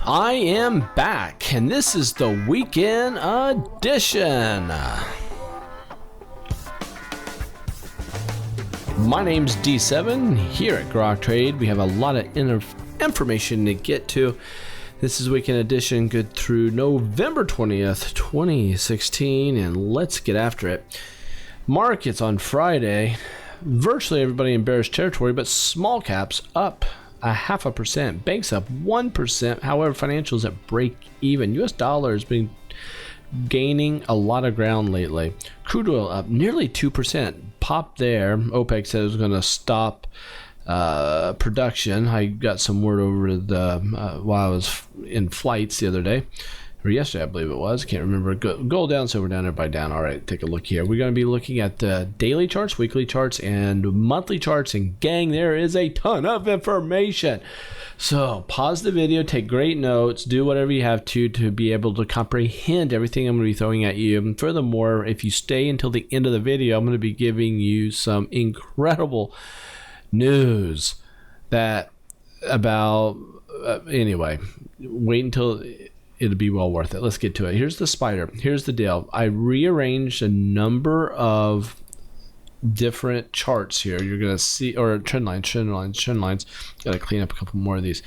I am back, and this is the weekend edition. My name's D7. Here at Grok Trade, we have a lot of information to get to. This is weekend edition, good through November 20th, 2016, and let's get after it. Markets on Friday, virtually everybody in bearish territory, but small caps up 0.5%, banks up 1%. However, financials at break even. US dollar has been gaining a lot of ground lately. Crude oil up nearly 2%, popped there. OPEC said it was going to stop production. I got some word over the while I was in flights the other day, or yesterday I believe it was, can't remember. Gold down, silver down, everybody down. All right, take a look here. We're going to be looking at the daily charts, weekly charts, and monthly charts, and gang, there is a ton of information. So pause the video, take great notes, do whatever you have to be able to comprehend everything I'm going to be throwing at you. And furthermore, if you stay until the end of the video, I'm going to be giving you some incredible news that about anyway, wait until it'll be well worth it. Let's get to it. Here's the spider. Here's the deal. I rearranged a number of different charts here. You're gonna see, or trend lines. Gotta clean up a couple more of these.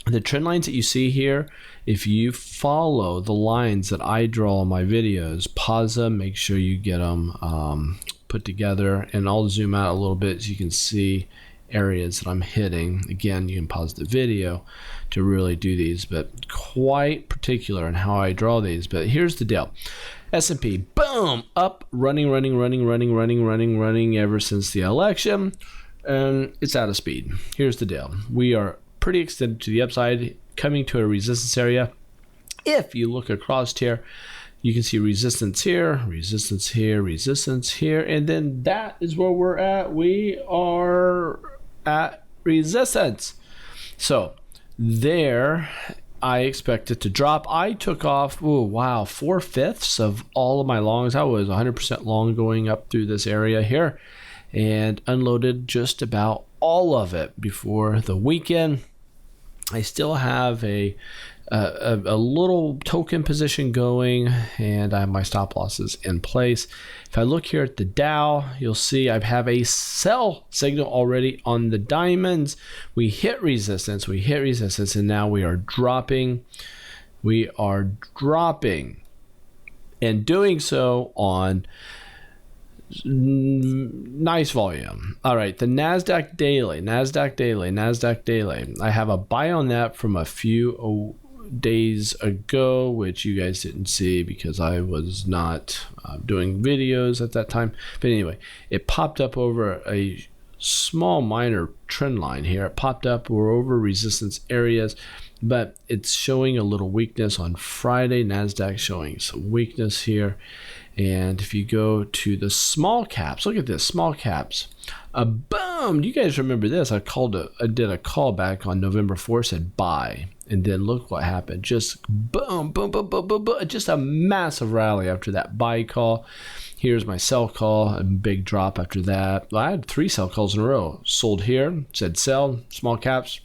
The trend lines that you see here, if you follow the lines that I draw on my videos, pause them, make sure you get them put together, and I'll zoom out a little bit so you can see areas that I'm hitting. Again, you can pause the video to really do these, but quite particular in how I draw these. But here's the deal. S&P, boom, up, running ever since the election, and it's out of speed. Here's the deal. We are pretty extended to the upside, coming to a resistance area. If you look across here, you can see resistance here, resistance here, resistance here, and then that is where we're at. We are at resistance. So there, I expect it to drop. I took off, 4/5 of all of my longs. I was 100% long going up through this area here and unloaded just about all of it before the weekend. I still have a little token position going, and I have my stop losses in place. If I look here at the Dow, you'll see I have a sell signal already on the diamonds. We hit resistance, and now we are dropping. We are dropping, and doing so on nice volume. All right, the Nasdaq daily. I have a buy on that from a few days ago, which you guys didn't see because I was not doing videos at that time. But anyway, it popped up over a small minor trend line here. It popped up, we're over resistance areas, but it's showing a little weakness on Friday. Nasdaq showing some weakness here. And if you go to the small caps, look at this, small caps. Boom! You guys remember this? I did a call back on November 4th, said buy. And then look what happened. Just boom, boom, boom, boom, boom, boom. Just a massive rally after that buy call. Here's my sell call, a big drop after that. I had 3 sell calls in a row. Sold here, said sell, small caps,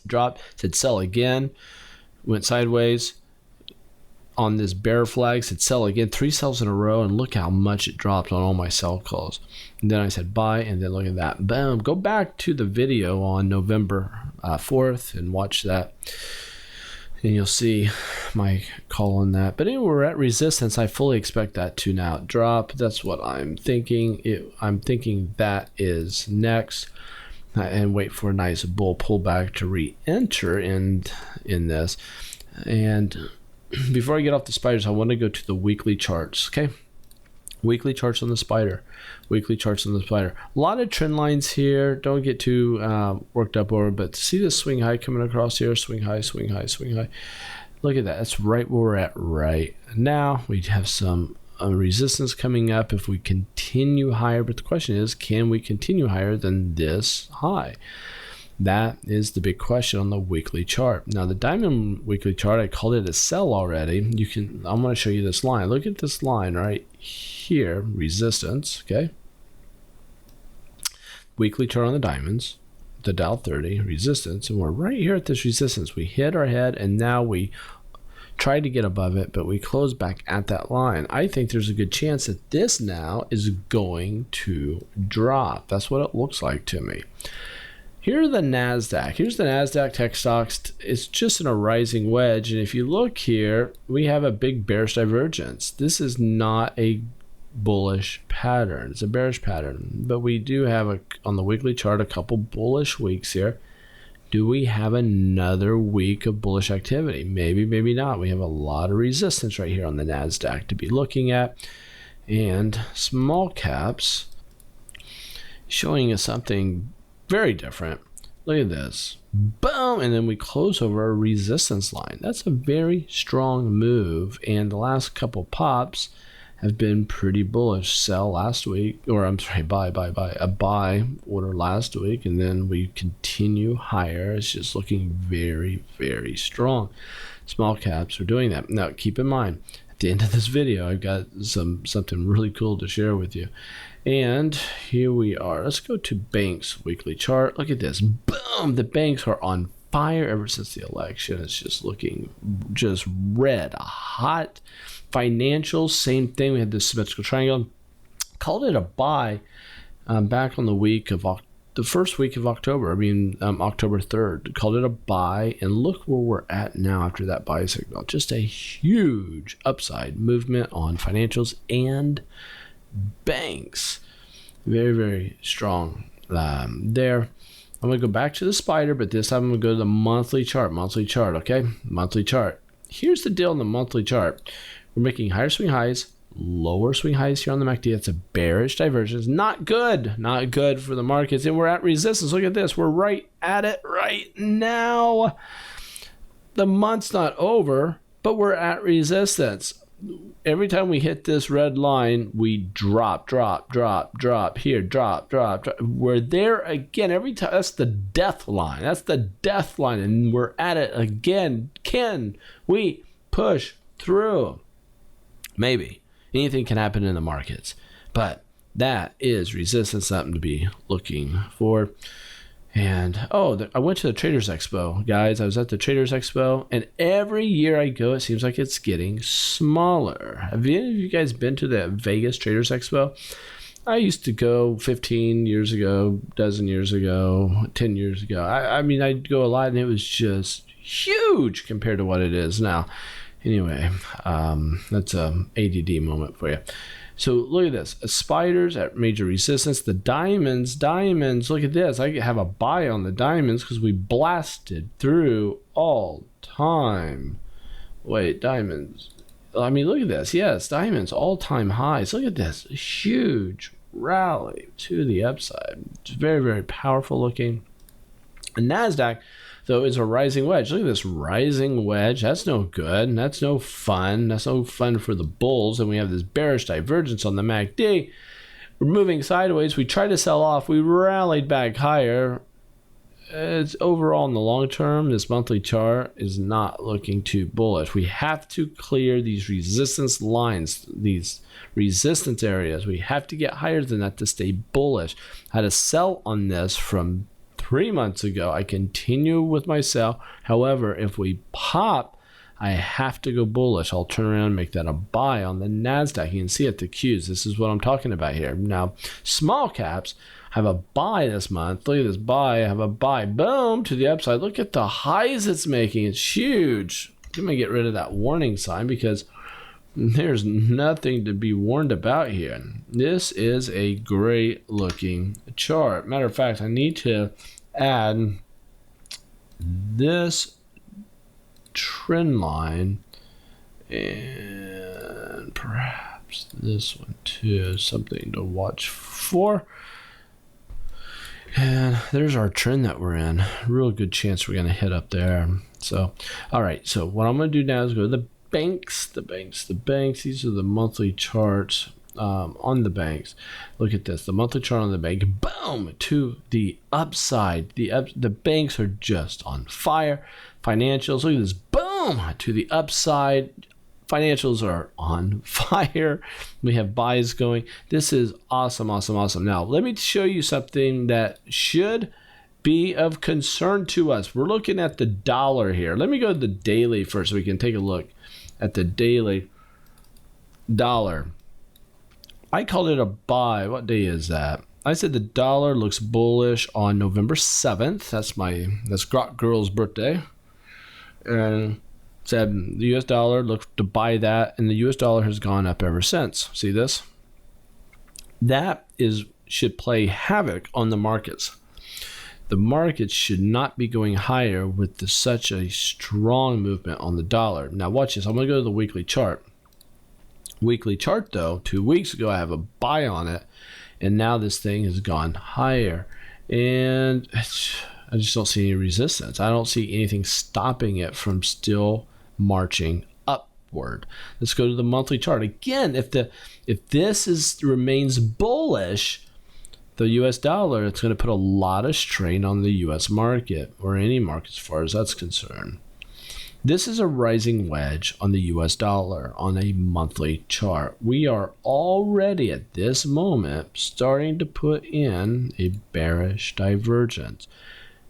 dropped, said sell again, went sideways. On this bear flag, said sell again, 3 sells in a row, and look how much it dropped on all my sell calls. And then I said buy, and then look at that, boom. Go back to the video on November 4th and watch that, and you'll see my call on that. But anyway, we're at resistance. I fully expect that to now drop. That's what I'm thinking. I'm thinking that is next, and wait for a nice bull pullback to re-enter in this. And before I get off the spiders, I want to go to the weekly charts, okay? Weekly charts on the spider. A lot of trend lines here. Don't get too worked up over it, but see this swing high coming across here? Swing high. Look at that. That's right where we're at right now. We have some resistance coming up if we continue higher, but the question is, can we continue higher than this high? That is the big question on the weekly chart. Now the diamond weekly chart, I called it a sell already. I'm going to show you this line. Look at this line right here, resistance, okay? Weekly chart on the diamonds. the Dow 30 resistance, and we're right here at this resistance. We hit our head, and now we tried to get above it, but we closed back at that line. I think there's a good chance that this now is going to drop. That's what it looks like to me. Here's the NASDAQ. Here's the NASDAQ tech stocks. It's just in a rising wedge. And if you look here, we have a big bearish divergence. This is not a bullish pattern. It's a bearish pattern. But we do have, on the weekly chart, a couple bullish weeks here. Do we have another week of bullish activity? Maybe, maybe not. We have a lot of resistance right here on the NASDAQ to be looking at. And small caps showing us something very different. Look at this. Boom! And then we close over a resistance line. That's a very strong move. And the last couple pops have been pretty bullish. Sell last week, or I'm sorry, buy. A buy order last week, and then we continue higher. It's just looking very, very strong. Small caps are doing that. Now, keep in mind, at the end of this video, I've got something really cool to share with you. And here we are. Let's go to banks weekly chart. Look at this. Boom! The banks are on fire ever since the election. It's just looking just red hot. Financials, same thing. We had this symmetrical triangle. Called it a buy back on the first week of October. October 3rd. Called it a buy, and look where we're at now after that buy signal. Just a huge upside movement on financials and banks. Very, very strong there. I'm going to go back to the spider, but this time I'm going to go to the monthly chart. Okay? Monthly chart. Here's the deal on the monthly chart. We're making higher swing highs, lower swing highs here on the MACD. It's a bearish divergence. Not good for the markets. And we're at resistance. Look at this. We're right at it right now. The month's not over, but we're at resistance. Every time we hit this red line, we drop here, drop. We're there again. Every time, that's the death line. And we're at it again. Can we push through? Maybe. Anything can happen in the markets, but that is resistance, something to be looking for. And I went to the Traders Expo, guys. I was at the Traders Expo, and every year I go, it seems like it's getting smaller. Have any of you guys been to the Vegas Traders Expo? I used to go 15 years ago, dozen years ago, 10 years ago. I'd go a lot, and it was just huge compared to what it is now. Anyway, that's a ADD moment for you. So look at this. Spiders at major resistance. The diamonds, look at this. I have a buy on the diamonds because we blasted through all time. Wait, diamonds. Look at this. Yes, diamonds, all-time highs. Look at this. Huge rally to the upside. It's very, very powerful looking. And NASDAQ, though, is a rising wedge. Look at this rising wedge. That's no good. That's no fun. That's no fun for the bulls. And we have this bearish divergence on the MACD. We're moving sideways. We tried to sell off. We rallied back higher. It's overall in the long term, this monthly chart is not looking too bullish. We have to clear these resistance lines, these resistance areas. We have to get higher than that to stay bullish. I had to sell on this from 3 months ago. I continue with my sell. However, if we pop, I have to go bullish. I'll turn around and make that a buy on the NASDAQ. You can see at the Qs. This is what I'm talking about here. Now, small caps have a buy this month. Look at this buy. I have a buy. Boom, to the upside. Look at the highs it's making. It's huge. I'm going to get rid of that warning sign because there's nothing to be warned about here. This is a great looking chart. Matter of fact, I need to add this trend line and perhaps this one too, something to watch for. And there's our trend that we're in. Real good chance we're going to hit up there. So, all right. So what I'm going to do now is go to the banks. These are the monthly charts on the banks. Look at this. The monthly chart on the bank. Boom! To the upside. The banks are just on fire. Financials. Look at this. Boom! To the upside. Financials are on fire. We have buys going. This is awesome. Now, let me show you something that should be of concern to us. We're looking at the dollar here. Let me go to the daily first so we can take a look at the daily dollar. I called it a buy. What day is that? I said the dollar looks bullish on November 7th. That's Grok Girl's birthday. And said the US dollar looked to buy that, and the US dollar has gone up ever since. See this? That should play havoc on the markets. The markets should not be going higher with such a strong movement on the dollar. Now watch this. I'm going to go to the weekly chart. Weekly chart though, 2 weeks ago I have a buy on it, and now this thing has gone higher, and I just don't see any resistance. I don't see anything stopping it from still marching upward. Let's go to the monthly chart again. If this remains bullish, the US dollar, it's going to put a lot of strain on the US market, or any market as far as that's concerned. This is a rising wedge on the US dollar on a monthly chart. We are already at this moment starting to put in a bearish divergence.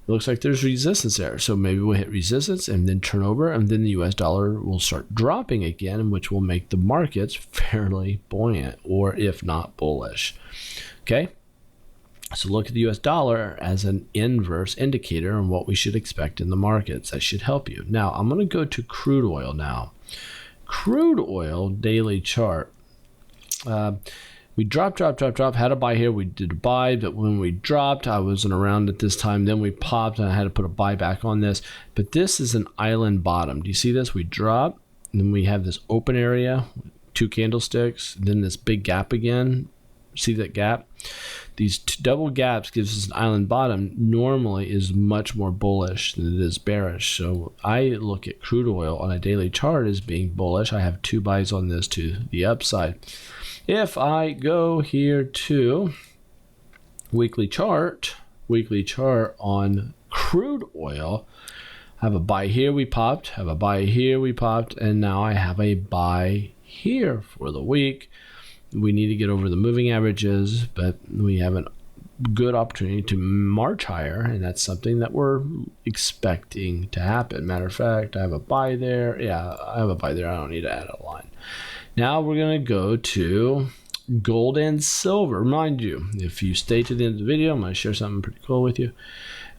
It looks like there's resistance there. So maybe we'll hit resistance and then turn over, and then the US dollar will start dropping again, which will make the markets fairly buoyant, or if not bullish. Okay? So look at the US dollar as an inverse indicator on what we should expect in the markets. That should help you. Now, I'm going to go to crude oil now. Crude oil daily chart. We dropped, had a buy here. We did a buy, but when we dropped, I wasn't around at this time. Then we popped, and I had to put a buy back on this. But this is an island bottom. Do you see this? We drop, and then we have this open area, 2 candlesticks, then this big gap again. See that gap? These double gaps gives us an island bottom. Normally is much more bullish than it is bearish. So I look at crude oil on a daily chart as being bullish. I have 2 buys on this to the upside. If I go here to weekly chart on crude oil, I have a buy here, we popped, have a buy here, we popped, and now I have a buy here for the week. We need to get over the moving averages, but we have a good opportunity to march higher, and that's something that we're expecting to happen. Matter of fact, I have a buy there. Yeah, I have a buy there. I don't need to add a line. Now we're going to go to gold and silver. Remind you, if you stay to the end of the video, I'm going to share something pretty cool with you.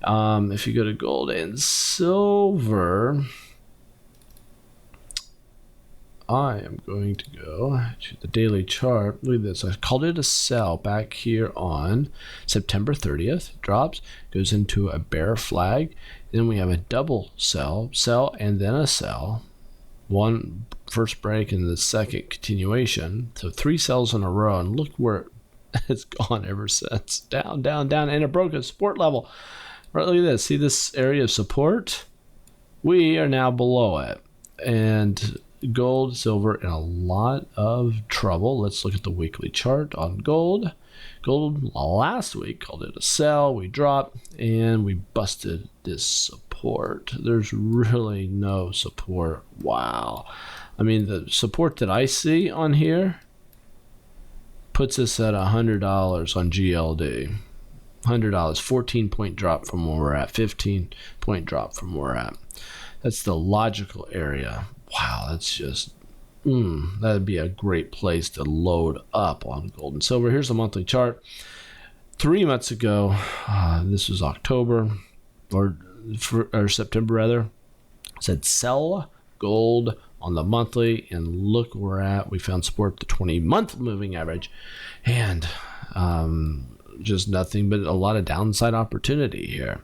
If you go to gold and silver, I am going to go to the daily chart. Look at this. I called it a sell back here on September 30th. It drops, goes into a bear flag. Then we have a double sell, and then a sell. One first break and the second continuation. So 3 sells in a row, and look where it's gone ever since. Down, and it broke a support level. Right, look at this. See this area of support? We are now below it. And gold, silver in a lot of trouble. Let's look at the weekly chart on gold. Gold last week called it a sell. We dropped and we busted this support. There's really no support. Wow. I mean, the support that I see on here puts us at $100 on GLD. $100, 14-point drop from where we're at, 15-point drop from where we're at. That's the logical area. Wow, that's just, that'd be a great place to load up on gold and silver. Here's the monthly chart. 3 months ago, this was October, or September rather, said sell gold on the monthly, and look where we're at. We found support at the 20-month moving average, and just nothing but a lot of downside opportunity here.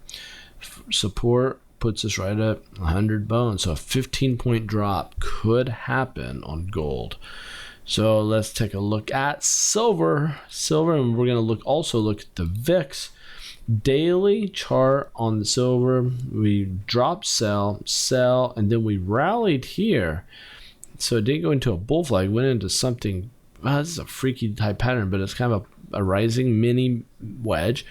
Support puts us right at 100 bones, so a 15-point drop could happen on gold. So let's take a look at silver, and we're going to also look at the VIX daily chart on the silver. We dropped, sell, and then we rallied here. So it didn't go into a bull flag, went into something. Well, this is a freaky type pattern, but it's kind of a rising mini wedge.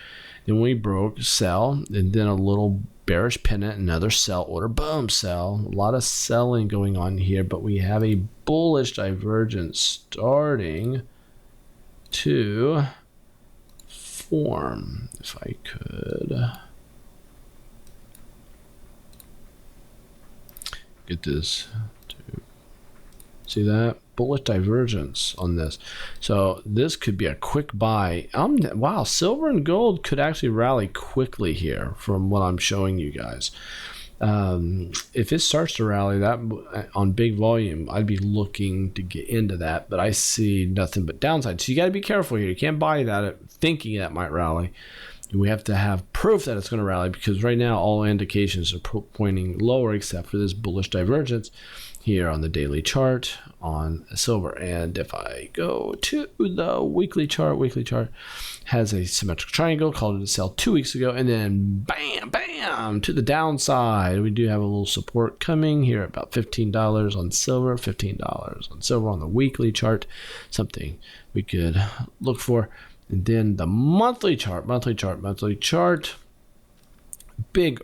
Then we broke, sell, and then a little bearish pennant, another sell order, boom, sell. A lot of selling going on here, but we have a bullish divergence starting to form. If I could get this. See that? Bullish divergence on this. So this could be a quick buy. Wow, silver and gold could actually rally quickly here from what I'm showing you guys. If it starts to rally that on big volume, I'd be looking to get into that, but I see nothing but downside. So you got to be careful here. You can't buy that thinking that might rally. We have to have proof that it's going to rally, because right now all indications are pointing lower except for this bullish divergence here on the daily chart on silver. And if I go to the weekly chart has a symmetrical triangle, called it a sell 2 weeks ago, and then bam, bam, to the downside. We do have a little support coming here, about $15 on silver, $15 on silver on the weekly chart, something we could look for. And then the monthly chart, big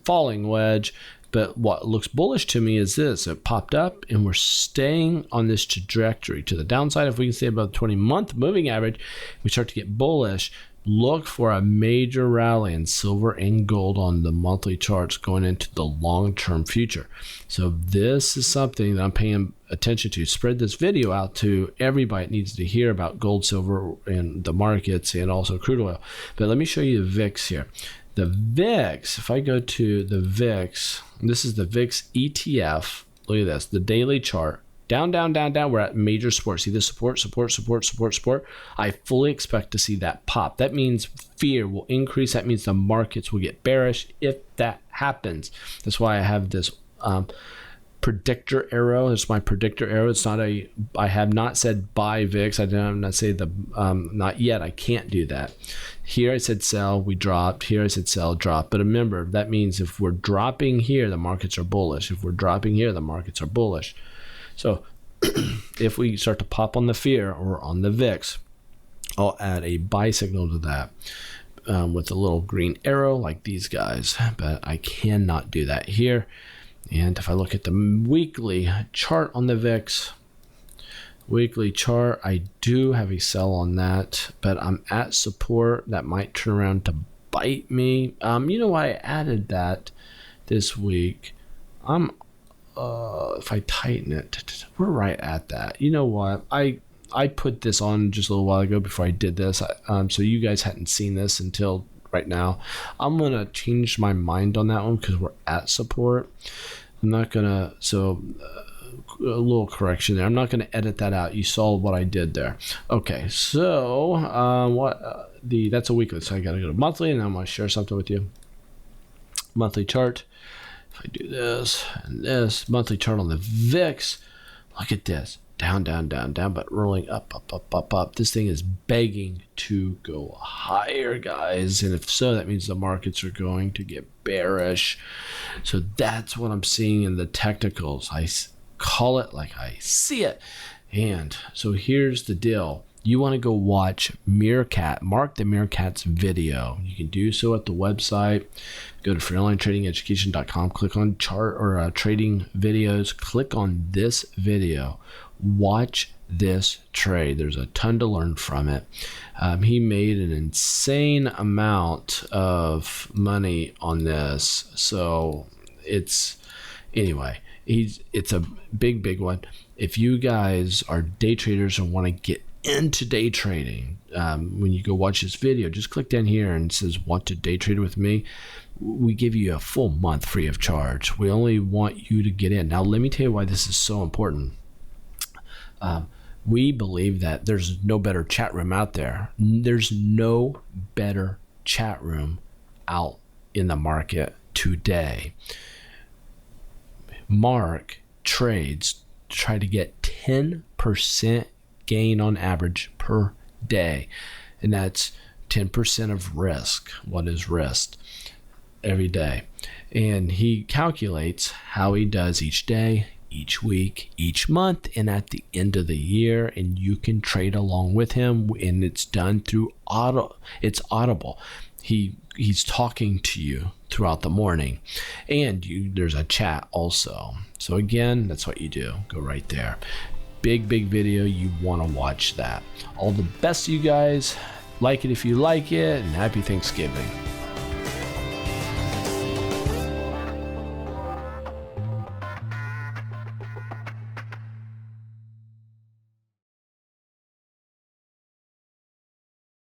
falling wedge. But what looks bullish to me is this. It popped up and we're staying on this trajectory to the downside. If we can stay above the 20-month moving average, we start to get bullish. Look for a major rally in silver and gold on the monthly charts going into the long-term future. So this is something that I'm paying attention to. Spread this video out to everybody that needs to hear about gold, silver, and the markets, and also crude oil. But let me show you the VIX here. The VIX, if I go to the VIX, this is the VIX ETF. Look at this, the daily chart. Down, down, down, down. We're at major support. See this support. I fully expect to see that pop. That means fear will increase. That means the markets will get bearish if that happens. That's why I have this predictor arrow. It's my predictor arrow. It's not a, I have not said buy VIX. I did not say the, not yet. I can't do that. Here I said sell, we dropped. Here I said sell, drop. But remember, that means if we're dropping here, the markets are bullish. If we're dropping here, the markets are bullish. So if we start to pop on the fear or on the VIX, I'll add a buy signal to that with a little green arrow like these guys. But I cannot do that here. And if I look at the weekly chart on the VIX, weekly chart, I do have a sell on that, but I'm at support. That might turn around to bite me. You know why I added that this week? If I tighten it, we're right at that. You know what? I put this on just a little while ago before I did this, so you guys hadn't seen this until right now. I'm gonna change my mind on that one because we're at support. I'm not gonna, so a little correction there. I'm not gonna edit that out. You saw what I did there. Okay, so that's a weekly, so I gotta go to monthly, and I'm gonna share something with you. Monthly chart. If I do this and this, monthly chart on the VIX, look at this. Down, down, down, down, but rolling up, up, up, up, up. This thing is begging to go higher, guys. And if so, that means the markets are going to get bearish. So that's what I'm seeing in the technicals. I call it like I see it. And so here's the deal. You want to go watch Meerkat, Mark the Meerkat's video. You can do so at the website. Go to freeonlinetradingeducation.com, click on chart or trading videos, click on this video. Watch this trade. There's a ton to learn from it. He made an insane amount of money on this. So it's a big one. If you guys are day traders and want to get into day trading, when you go watch this video, just click down here and it says want to day trade with me. We give you a full month free of charge. We only want you to get in. Now let me tell you why this is so important. We believe that there's no better chat room out there. There's no better chat room out in the market today. Mark trades to try to get 10% gain on average per day, and that's 10% of risk. What is risk? Every day. And he calculates how he does each day, each week, each month, and at the end of the year, and you can trade along with him, and it's done through it's audible. He's talking to you throughout the morning, and there's a chat also. So again, that's what you do. Go right there. Big video. You want to watch that. All the best to you guys. Like it if you like it, and happy Thanksgiving.